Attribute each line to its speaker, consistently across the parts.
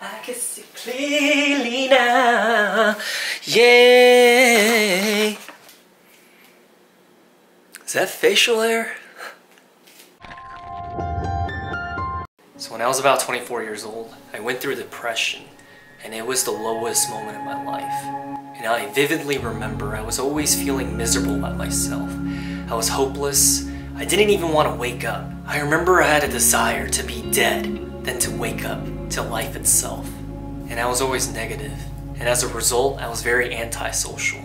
Speaker 1: I can see clearly now. Yay! Is that facial hair? So when I was about 24 years old, I went through depression, and it was the lowest moment in my life. And I vividly remember I was always feeling miserable about myself. I was hopeless. I didn't even want to wake up. I remember I had a desire to be dead than to wake up to life itself. And I was always negative. And as a result, I was very antisocial.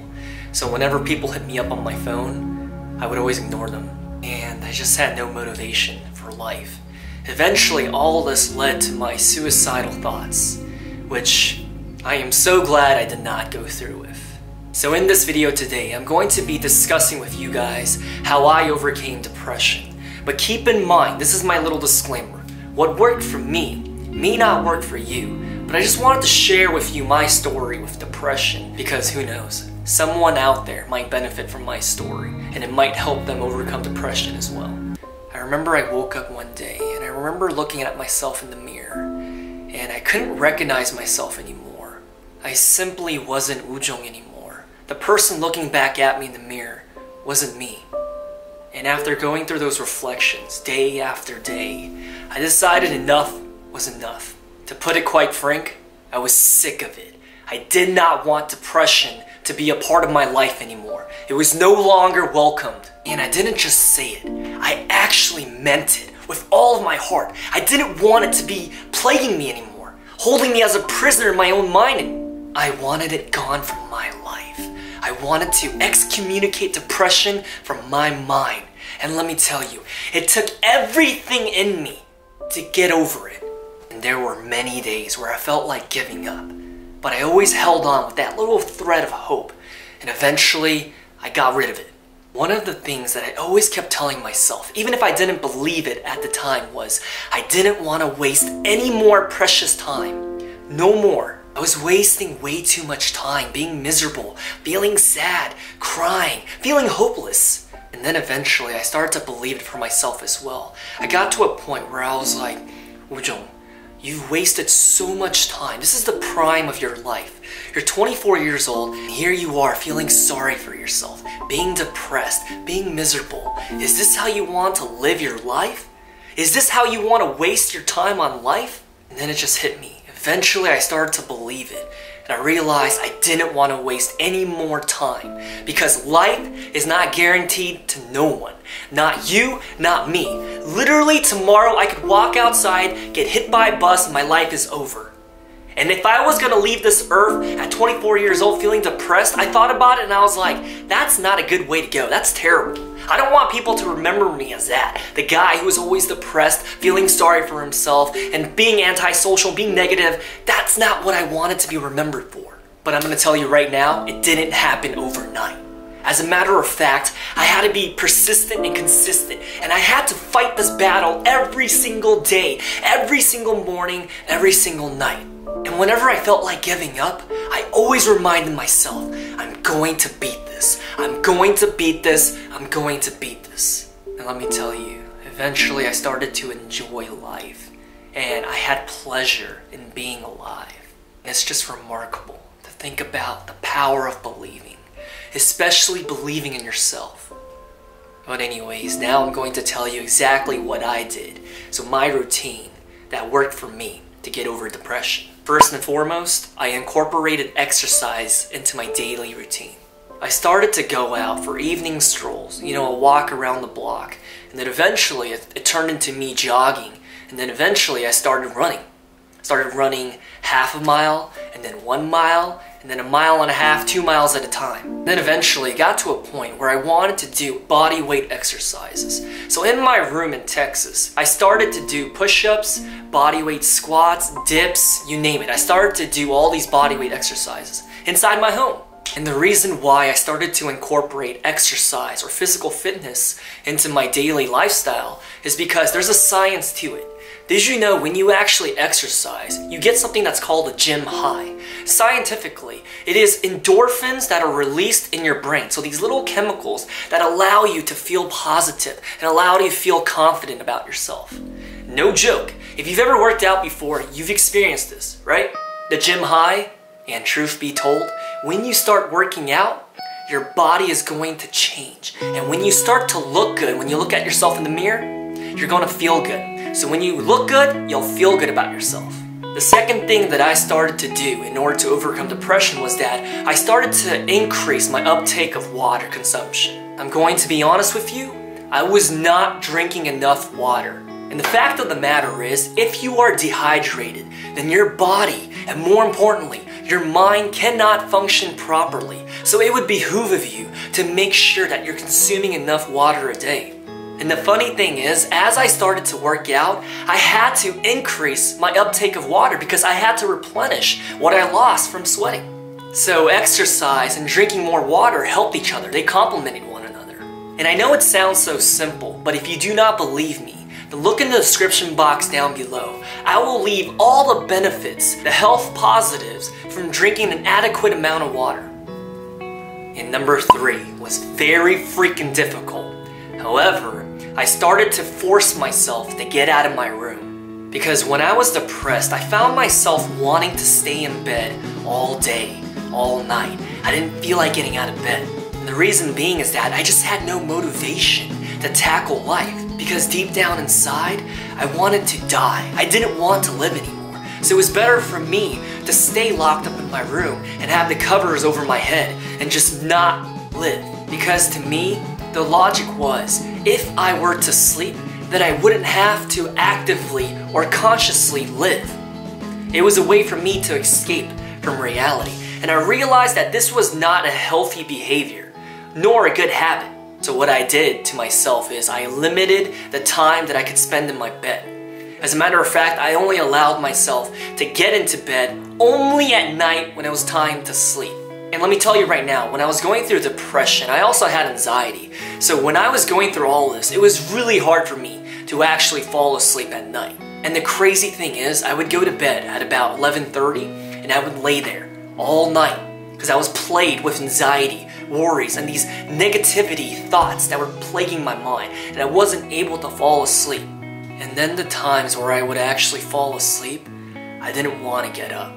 Speaker 1: So whenever people hit me up on my phone, I would always ignore them. And I just had no motivation for life. Eventually, all this led to my suicidal thoughts, which I am so glad I did not go through with. So in this video today, I'm going to be discussing with you guys how I overcame depression. But keep in mind, this is my little disclaimer. What worked for me may not work for you, but I just wanted to share with you my story with depression because who knows, someone out there might benefit from my story and it might help them overcome depression as well. I remember I woke up one day and I remember looking at myself in the mirror and I couldn't recognize myself anymore. I simply wasn't Woo-jung anymore. The person looking back at me in the mirror wasn't me. And after going through those reflections day after day, I decided enough was enough. To put it quite frank, I was sick of it. I did not want depression to be a part of my life anymore. It was no longer welcomed. And I didn't just say it, I actually meant it with all of my heart. I didn't want it to be plaguing me anymore, holding me as a prisoner in my own mind. I wanted it gone from my life. I wanted to excommunicate depression from my mind. And let me tell you, it took everything in me to get over it. And there were many days where I felt like giving up. But I always held on with that little thread of hope. And eventually, I got rid of it. One of the things that I always kept telling myself, even if I didn't believe it at the time, was I didn't want to waste any more precious time. No more. I was wasting way too much time being miserable, feeling sad, crying, feeling hopeless. And then eventually I started to believe it for myself as well. I got to a point where I was like, Woo-jung, you've wasted so much time. This is the prime of your life. You're 24 years old, and here you are feeling sorry for yourself, being depressed, being miserable. Is this how you want to live your life? Is this how you want to waste your time on life? And then it just hit me. Eventually, I started to believe it, and I realized I didn't want to waste any more time because life is not guaranteed to no one. Not you, not me. Literally tomorrow I could walk outside, get hit by a bus, and my life is over. And if I was gonna leave this earth at 24 years old feeling depressed, I thought about it and I was like, that's not a good way to go. That's terrible. I don't want people to remember me as that. The guy who was always depressed, feeling sorry for himself, and being antisocial, being negative. That's not what I wanted to be remembered for. But I'm gonna tell you right now, it didn't happen overnight. As a matter of fact, I had to be persistent and consistent, and I had to fight this battle every single day, every single morning, every single night. And whenever I felt like giving up, I always reminded myself, I'm going to beat this. I'm going to beat this. I'm going to beat this. And let me tell you, eventually I started to enjoy life, and I had pleasure in being alive. And it's just remarkable to think about the power of believing, especially believing in yourself. But anyways, now I'm going to tell you exactly what I did. So my routine that worked for me to get over depression. First and foremost, I incorporated exercise into my daily routine. I started to go out for evening strolls, a walk around the block. And then eventually it turned into me jogging. And then eventually I started running. Started running half a mile, and then 1 mile, and then 1.5 miles, 2 miles at a time. Then eventually it got to a point where I wanted to do body weight exercises. So in my room in Texas, I started to do push-ups, body weight squats, dips, you name it. I started to do all these body weight exercises inside my home. And the reason why I started to incorporate exercise or physical fitness into my daily lifestyle is because there's a science to it. Did you know when you actually exercise, you get something that's called a gym high? Scientifically, it is endorphins that are released in your brain. So these little chemicals that allow you to feel positive and allow you to feel confident about yourself. No joke. If you've ever worked out before, you've experienced this, right? The gym high, and truth be told, when you start working out, your body is going to change. And when you start to look good, when you look at yourself in the mirror, you're gonna feel good. So when you look good, you'll feel good about yourself. The second thing that I started to do in order to overcome depression was that I started to increase my uptake of water consumption. I'm going to be honest with you, I was not drinking enough water. And the fact of the matter is, if you are dehydrated, then your body, and more importantly, your mind cannot function properly. So it would behoove of you to make sure that you're consuming enough water a day. And the funny thing is, as I started to work out, I had to increase my uptake of water because I had to replenish what I lost from sweating. So exercise and drinking more water helped each other. They complemented one another. And I know it sounds so simple, but if you do not believe me, then look in the description box down below. I will leave all the benefits, the health positives, from drinking an adequate amount of water. And number 3 was very freaking difficult. However, I started to force myself to get out of my room. Because when I was depressed, I found myself wanting to stay in bed all day, all night. I didn't feel like getting out of bed. And the reason being is that I just had no motivation to tackle life. Because deep down inside, I wanted to die. I didn't want to live anymore. So it was better for me to stay locked up in my room and have the covers over my head and just not live. Because to me, the logic was, if I were to sleep, then I wouldn't have to actively or consciously live. It was a way for me to escape from reality. And I realized that this was not a healthy behavior, nor a good habit. So what I did to myself is I limited the time that I could spend in my bed. As a matter of fact, I only allowed myself to get into bed only at night when it was time to sleep. And let me tell you right now, when I was going through depression, I also had anxiety. So when I was going through all this, it was really hard for me to actually fall asleep at night. And the crazy thing is, I would go to bed at about 11:30 and I would lay there all night because I was plagued with anxiety, worries, and these negativity thoughts that were plaguing my mind, and I wasn't able to fall asleep. And then the times where I would actually fall asleep, I didn't want to get up.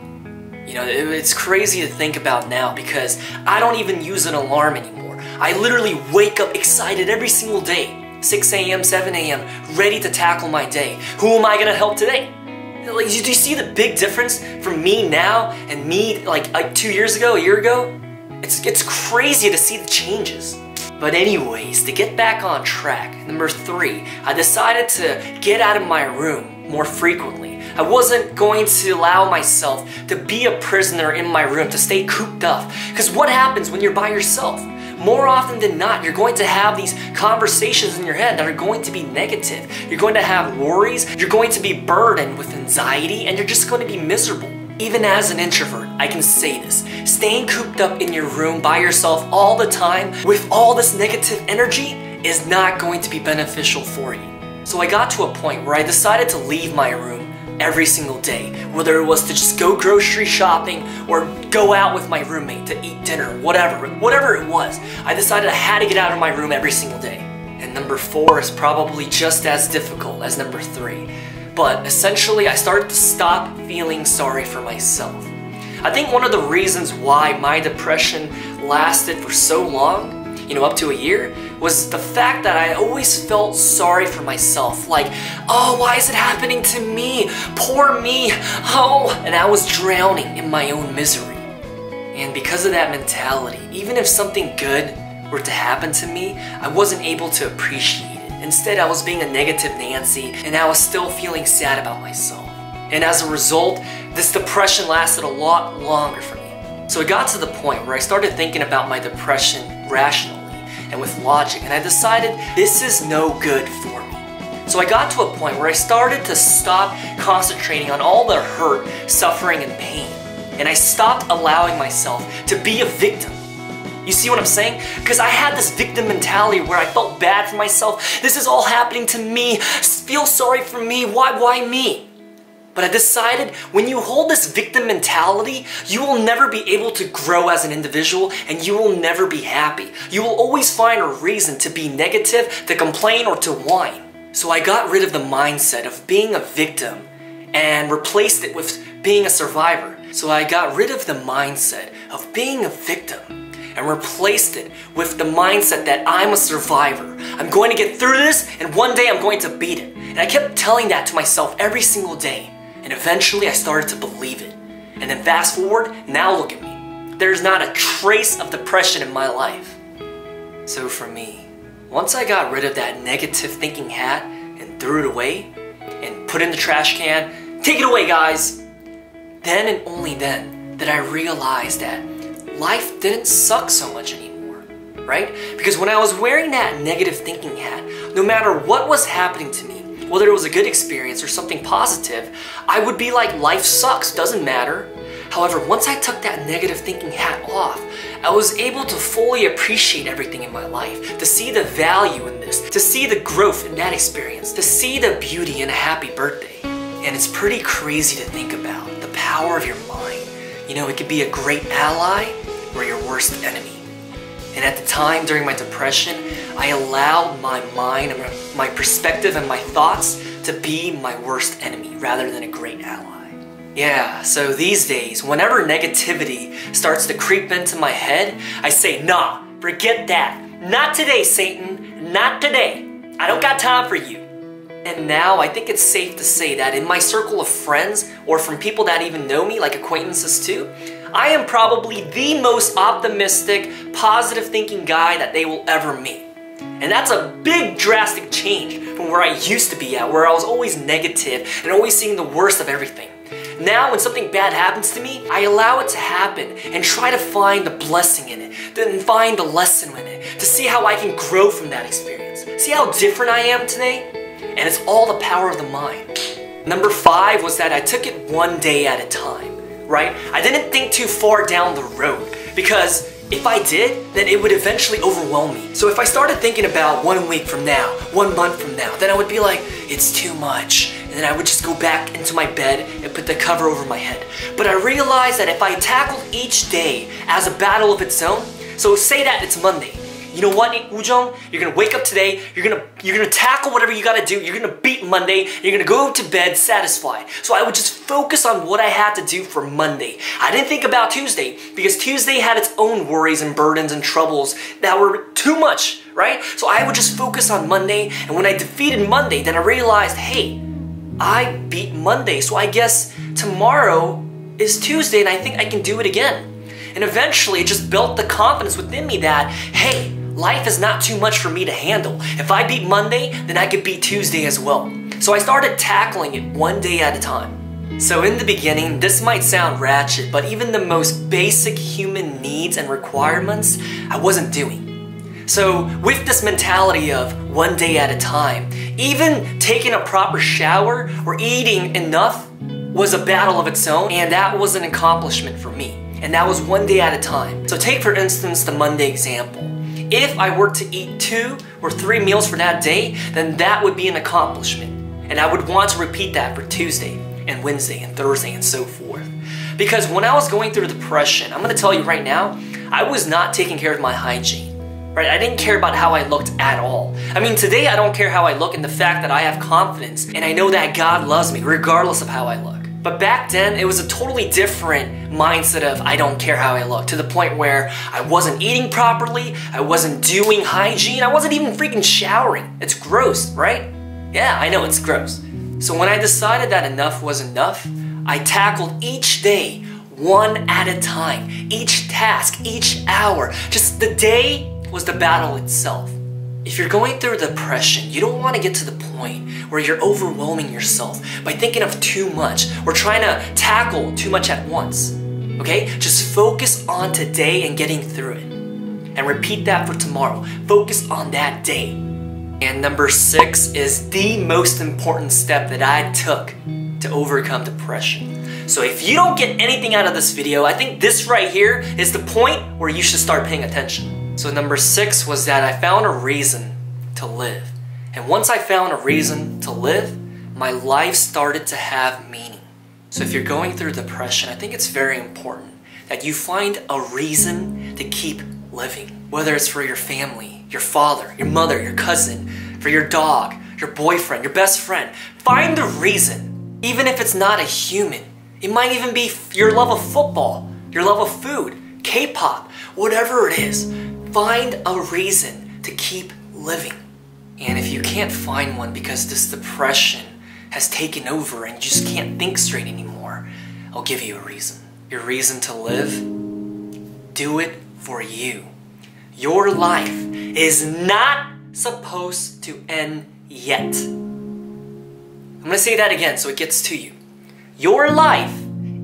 Speaker 1: You know, it's crazy to think about now because I don't even use an alarm anymore. I literally wake up excited every single day, 6 a.m., 7 a.m., ready to tackle my day. Who am I going to help today? Like, do you see the big difference from me now and me like 2 years ago, a year ago? It's crazy to see the changes. But anyways, to get back on track, number 3, I decided to get out of my room more frequently. I wasn't going to allow myself to be a prisoner in my room, to stay cooped up. Because what happens when you're by yourself? More often than not, you're going to have these conversations in your head that are going to be negative. You're going to have worries, you're going to be burdened with anxiety, and you're just going to be miserable. Even as an introvert, I can say this. Staying cooped up in your room by yourself all the time with all this negative energy is not going to be beneficial for you. So I got to a point where I decided to leave my room every single day, whether it was to just go grocery shopping or go out with my roommate to eat dinner, whatever it was. I decided I had to get out of my room every single day. And number 4 is probably just as difficult as number 3. But essentially, I started to stop feeling sorry for myself. I think one of the reasons why my depression lasted for so long, up to a year, was the fact that I always felt sorry for myself. Like, oh, why is it happening to me? Poor me. Oh, and I was drowning in my own misery. And because of that mentality, even if something good were to happen to me, I wasn't able to appreciate it. Instead, I was being a negative Nancy, and I was still feeling sad about myself. And as a result, this depression lasted a lot longer for me. So it got to the point where I started thinking about my depression rationally and with logic, and I decided this is no good for me. So I got to a point where I started to stop concentrating on all the hurt, suffering, and pain. And I stopped allowing myself to be a victim. You see what I'm saying? Because I had this victim mentality where I felt bad for myself. This is all happening to me. Feel sorry for me. Why me? But I decided when you hold this victim mentality, you will never be able to grow as an individual and you will never be happy. You will always find a reason to be negative, to complain, or to whine. So I got rid of the mindset of being a victim and replaced it with being a survivor. So I got rid of the mindset of being a victim and replaced it with the mindset that I'm a survivor. I'm going to get through this, and one day I'm going to beat it. And I kept telling that to myself every single day. And eventually I started to believe it. And then fast forward, now look at me. There's not a trace of depression in my life. So for me, once I got rid of that negative thinking hat and threw it away and put it in the trash can, take it away guys, then and only then did I realize that life didn't suck so much anymore, right? Because when I was wearing that negative thinking hat, no matter what was happening to me, whether it was a good experience or something positive, I would be like, life sucks, doesn't matter. However, once I took that negative thinking hat off, I was able to fully appreciate everything in my life, to see the value in this, to see the growth in that experience, to see the beauty in a happy birthday. And it's pretty crazy to think about the power of your mind. You know, it could be a great ally or your worst enemy. And at the time, during my depression, I allowed my mind and my perspective and my thoughts to be my worst enemy rather than a great ally. Yeah, so these days, whenever negativity starts to creep into my head, I say, nah, forget that. Not today, Satan. Not today. I don't got time for you. And now I think it's safe to say that in my circle of friends, or from people that even know me, like acquaintances too, I am probably the most optimistic, positive thinking guy that they will ever meet. And that's a big drastic change from where I used to be at, where I was always negative and always seeing the worst of everything. Now when something bad happens to me, I allow it to happen and try to find the blessing in it, then find the lesson in it, to see how I can grow from that experience. See how different I am today? And it's all the power of the mind. Number 5 was that I took it one day at a time, right? I didn't think too far down the road, because if I did, then it would eventually overwhelm me. So if I started thinking about 1 week from now, 1 month from now, then I would be like, it's too much. And then I would just go back into my bed and put the cover over my head. But I realized that if I tackled each day as a battle of its own, so say that it's Monday. You know what, Woojung? You're gonna wake up today, you're gonna tackle whatever you gotta do, you're gonna beat Monday, and you're gonna go to bed satisfied. So I would just focus on what I had to do for Monday. I didn't think about Tuesday, because Tuesday had its own worries and burdens and troubles that were too much, right? So I would just focus on Monday, and when I defeated Monday, then I realized, hey, I beat Monday, so I guess tomorrow is Tuesday, and I think I can do it again. And eventually, it just built the confidence within me that, hey, life is not too much for me to handle. If I beat Monday, then I could beat Tuesday as well. So I started tackling it one day at a time. So in the beginning, this might sound ratchet, but even the most basic human needs and requirements, I wasn't doing. So with this mentality of one day at a time, even taking a proper shower or eating enough was a battle of its own, and that was an accomplishment for me. And that was one day at a time. So take for instance the Monday example. If I were to eat 2 or 3 meals for that day, then that would be an accomplishment. And I would want to repeat that for Tuesday and Wednesday and Thursday and so forth. Because when I was going through depression, I'm gonna tell you right now, I was not taking care of my hygiene. Right? I didn't care about how I looked at all. I mean, today I don't care how I look, and the fact that I have confidence and I know that God loves me regardless of how I look. But back then, it was a totally different mindset of I don't care how I look, to the point where I wasn't eating properly, I wasn't doing hygiene, I wasn't even freaking showering. It's gross, right? Yeah, I know it's gross. So when I decided that enough was enough, I tackled each day one at a time, each task, each hour. Just the day was the battle itself. If you're going through depression, you don't want to get to the point where you're overwhelming yourself by thinking of too much or trying to tackle too much at once. Okay? Just focus on today and getting through it. And repeat that for tomorrow. Focus on that day. And number 6 is the most important step that I took to overcome depression. So if you don't get anything out of this video, I think this right here is the point where you should start paying attention. So number 6 was that I found a reason to live. And once I found a reason to live, my life started to have meaning. So if you're going through depression, I think it's very important that you find a reason to keep living. Whether it's for your family, your father, your mother, your cousin, for your dog, your boyfriend, your best friend. Find the reason, even if it's not a human. It might even be your love of football, your love of food, K-pop, whatever it is. Find a reason to keep living. And if you can't find one because this depression has taken over and you just can't think straight anymore, I'll give you a reason. Your reason to live? Do it for you. Your life is not supposed to end yet. I'm gonna say that again so it gets to you. Your life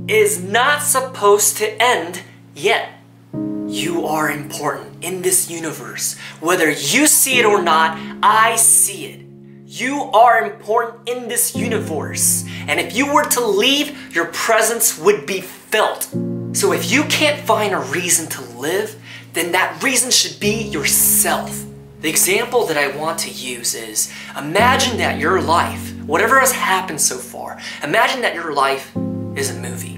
Speaker 1: is not supposed to end yet. You are important in this universe. Whether you see it or not, I see it. You are important in this universe. And if you were to leave, your presence would be felt. So if you can't find a reason to live, then that reason should be yourself. The example that I want to use is, imagine that your life, whatever has happened so far, imagine that your life is a movie.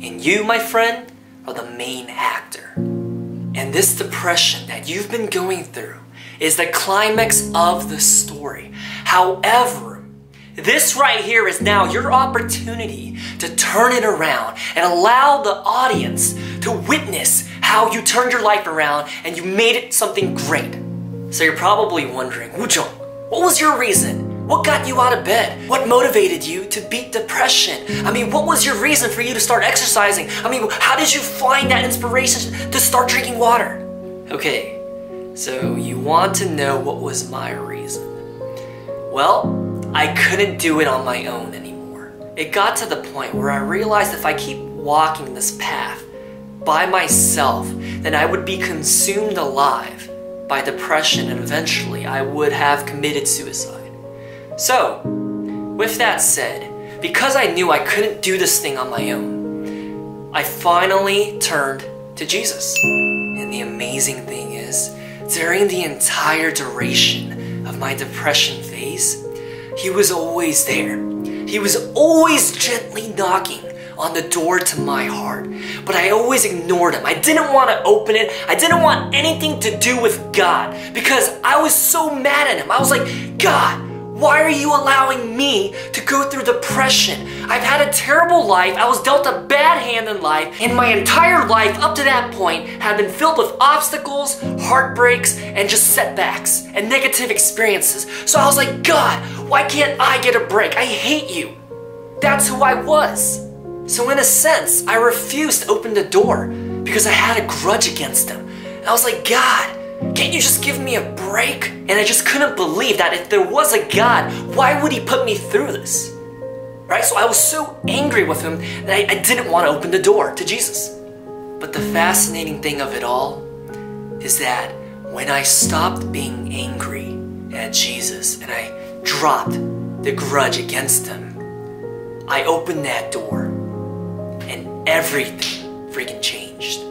Speaker 1: And you, my friend, are the main actor. And this depression that you've been going through is the climax of the story. However, this right here is now your opportunity to turn it around and allow the audience to witness how you turned your life around and you made it something great. So you're probably wondering, Woojong, what was your reason? What got you out of bed? What motivated you to beat depression? I mean, what was your reason for you to start exercising? I mean, how did you find that inspiration to start drinking water? Okay, so you want to know what was my reason. Well, I couldn't do it on my own anymore. It got to the point where I realized if I keep walking this path by myself, then I would be consumed alive by depression and eventually I would have committed suicide. So, with that said, because I knew I couldn't do this thing on my own, I finally turned to Jesus. And the amazing thing is, during the entire duration of my depression phase, He was always there. He was always gently knocking on the door to my heart, but I always ignored Him. I didn't want to open it. I didn't want anything to do with God because I was so mad at Him. I was like, God, why are you allowing me to go through depression? I've had a terrible life. I was dealt a bad hand in life, and my entire life up to that point had been filled with obstacles, heartbreaks, and just setbacks and negative experiences. So I was like, God, why can't I get a break? I hate you. That's who I was. So in a sense, I refused to open the door because I had a grudge against Him. And I was like, God, can't you just give me a break? And I just couldn't believe that if there was a God, why would He put me through this? Right? So I was so angry with Him that I didn't want to open the door to Jesus. But the fascinating thing of it all is that when I stopped being angry at Jesus and I dropped the grudge against Him, I opened that door and everything freaking changed.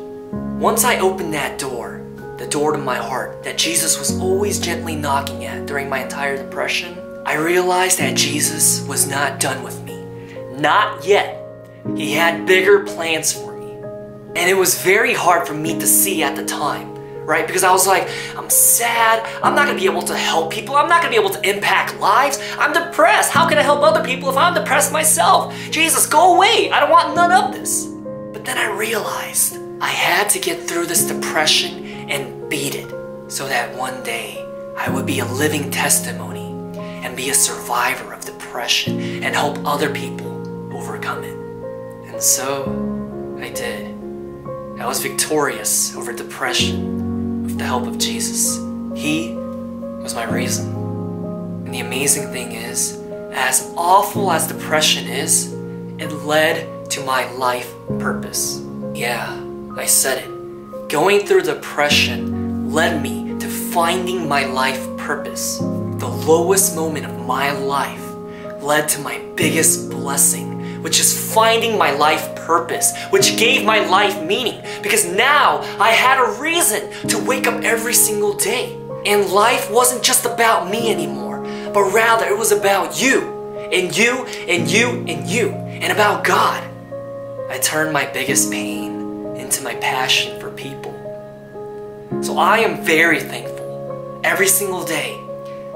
Speaker 1: Once I opened that door, the door to my heart that Jesus was always gently knocking at during my entire depression, I realized that Jesus was not done with me. Not yet. He had bigger plans for me. And it was very hard for me to see at the time, right? Because I was like, I'm sad. I'm not going to be able to help people. I'm not going to be able to impact lives. I'm depressed. How can I help other people if I'm depressed myself? Jesus, go away. I don't want none of this. But then I realized I had to get through this depression and beat it so that one day I would be a living testimony and be a survivor of depression and help other people overcome it. And so I did. I was victorious over depression with the help of Jesus. He was my reason. And the amazing thing is, as awful as depression is, it led to my life purpose. Yeah, I said it. Going through depression led me to finding my life purpose. The lowest moment of my life led to my biggest blessing, which is finding my life purpose, which gave my life meaning, because now I had a reason to wake up every single day. And life wasn't just about me anymore, but rather it was about you, and you, and you, and you, and about God. I turned my biggest pain into my passion for people. So I am very thankful every single day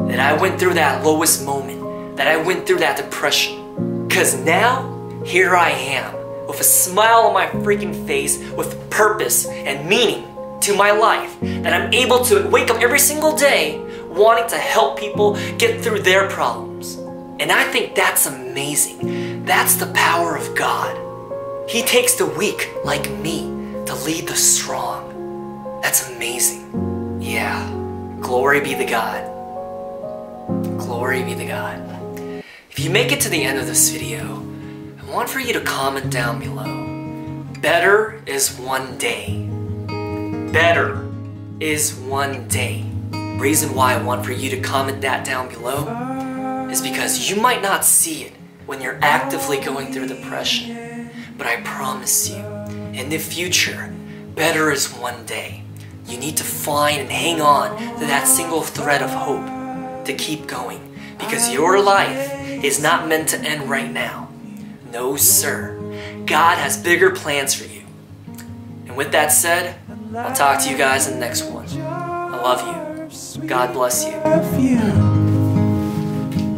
Speaker 1: that I went through that lowest moment, that I went through that depression. Because now, here I am, with a smile on my freaking face, with purpose and meaning to my life, that I'm able to wake up every single day wanting to help people get through their problems. And I think that's amazing. That's the power of God. He takes the weak like me to lead the strong. That's amazing. Yeah, glory be to God. Glory be to God. If you make it to the end of this video, I want for you to comment down below. Better is one day. Better is one day. Reason why I want for you to comment that down below is because you might not see it when you're actively going through depression. But I promise you, in the future, better is one day. You need to find and hang on to that single thread of hope to keep going, because your life is not meant to end right now. No, sir. God has bigger plans for you. And with that said, I'll talk to you guys in the next one. I love you. God bless you.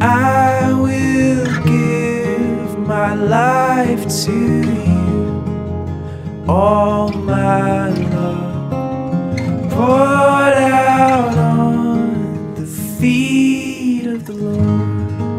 Speaker 2: I will give my life to you, all my love poured out on the feet of the Lord.